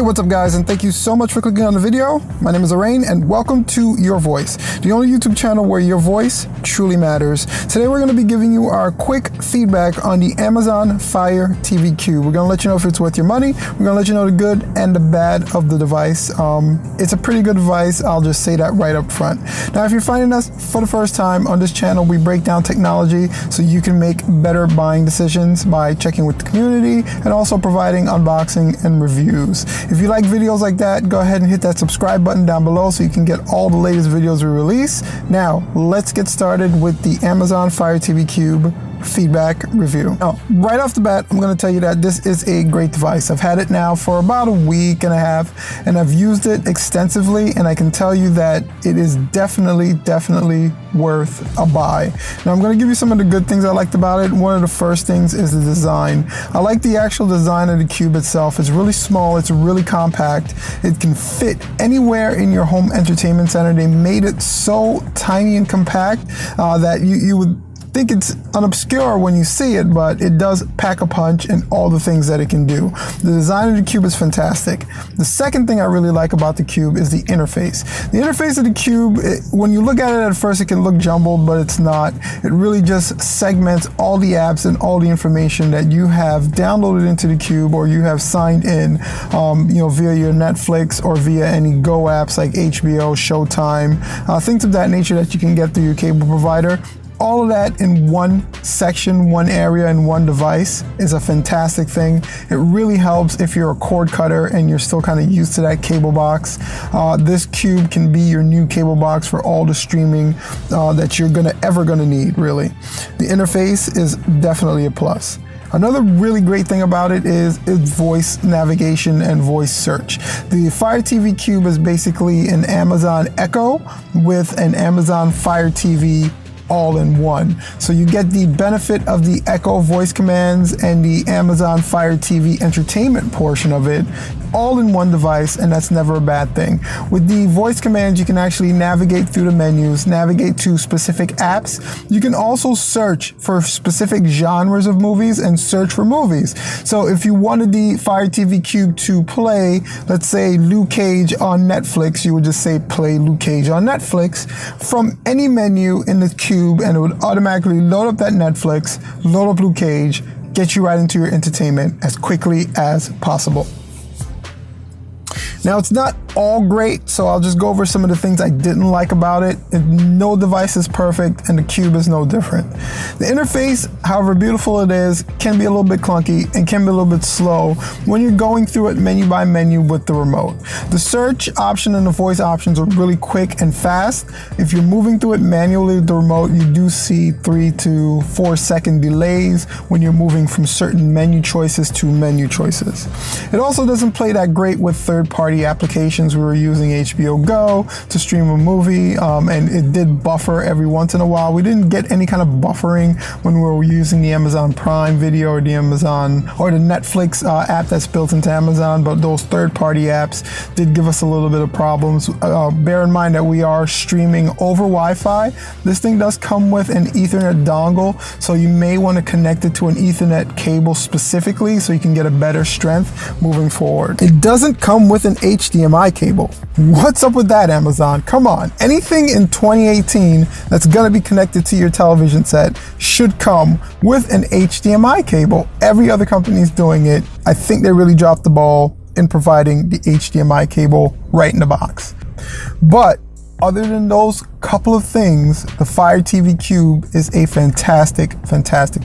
Hey, what's up guys, and thank you so much for clicking on the video. My name is Arain and welcome to Your Voice, the only YouTube channel where your voice truly matters. Today we're going to be giving you our quick feedback on the Amazon Fire TV Cube. We're going to let you know if it's worth your money. We're going to let you know the good and the bad of the device. It's a pretty good device, I'll just say that right up front. Now if you're finding us for the first time on this channel, we break down technology so you can make better buying decisions by checking with the community and also providing unboxing and reviews. If you like videos like that, go ahead and hit that subscribe button down below so you can get all the latest videos we release. Now, let's get started with the Amazon Fire TV Cube feedback review. Now, right off the bat, I'm going to tell you that this is a great device. I've had it now for about a week and a half, and I've used it extensively, and I can tell you that it is definitely worth a buy. Now, I'm going to give you some of the good things I liked about it. One of the first things is the design. I like the actual design of the Cube itself. It's really small, it's really compact. It can fit anywhere in your home entertainment center. They made it so tiny and compact that you would think it's unobscure when you see it, but it does pack a punch in all the things that it can do. The design of the Cube is fantastic. The second thing I really like about the Cube is the interface. The interface of the Cube, when you look at it at first, it can look jumbled, but it's not. It really just segments all the apps and all the information that you have downloaded into the Cube or you have signed in, via your Netflix or via any Go apps like HBO, Showtime, things of that nature that you can get through your cable provider. All of that in one section, one area, and one device is a fantastic thing. It really helps if you're a cord cutter and you're still kind of used to that cable box. This Cube can be your new cable box for all the streaming that you're ever gonna need, really. The interface is definitely a plus. Another really great thing about it is its voice navigation and voice search. The Fire TV Cube is basically an Amazon Echo with an Amazon Fire TV all in one. So you get the benefit of the Echo voice commands and the Amazon Fire TV entertainment portion of it all in one device, and that's never a bad thing. With the voice commands, you can actually navigate through the menus, navigate to specific apps. You can also search for specific genres of movies and search for movies. So if you wanted the Fire TV Cube to play, let's say Luke Cage on Netflix, you would just say play Luke Cage on Netflix from any menu in the Cube, and it would automatically load up that Netflix, load up Luke Cage, get you right into your entertainment as quickly as possible. Now, it's not all great, so I'll just go over some of the things I didn't like about it. No device is perfect, and the Cube is no different. The interface, however beautiful it is, can be a little bit clunky and can be a little bit slow when you're going through it menu by menu with the remote. The search option and the voice options are really quick and fast. If you're moving through it manually with the remote, you do see 3 to 4 second delays when you're moving from certain menu choices to menu choices. It also doesn't play that great with third-party applications. We were using HBO Go to stream a movie, and it did buffer every once in a while. We didn't get any kind of buffering when we were using the Amazon Prime Video or the Amazon or the Netflix app that's built into Amazon, but those third-party apps did give us a little bit of problems. Bear in mind that we are streaming over Wi-Fi. This thing does come with an Ethernet dongle, so you may want to connect it to an Ethernet cable specifically so you can get a better strength moving forward. It doesn't come with an HDMI cable. What's up with that, Amazon? Come on. Anything in 2018 that's going to be connected to your television set should come with an HDMI cable. Every other company is doing it. I think they really dropped the ball in providing the HDMI cable right in the box. But other than those couple of things, the Fire TV Cube is a fantastic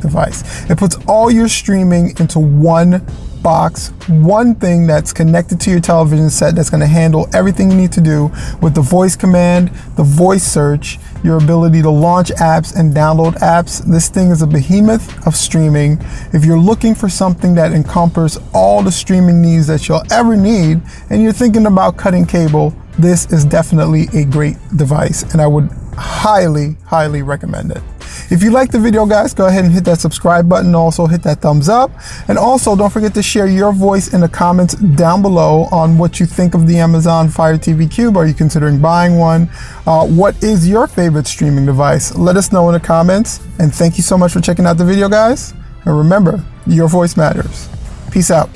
device. It puts all your streaming into one box, one thing that's connected to your television set that's going to handle everything you need to do with the voice command, the voice search, your ability to launch apps and download apps. This thing is a behemoth of streaming. If you're looking for something that encompasses all the streaming needs that you'll ever need and you're thinking about cutting cable, this is definitely a great device, and I would highly recommend it. If you like the video, guys, go ahead and hit that subscribe button. Also hit that thumbs up, and also don't forget to share your voice in the comments down below on what you think of the Amazon Fire TV Cube. Are you considering buying one? What is your favorite streaming device? Let us know in the comments, and thank you so much for checking out the video, guys, and remember, your voice matters. Peace out.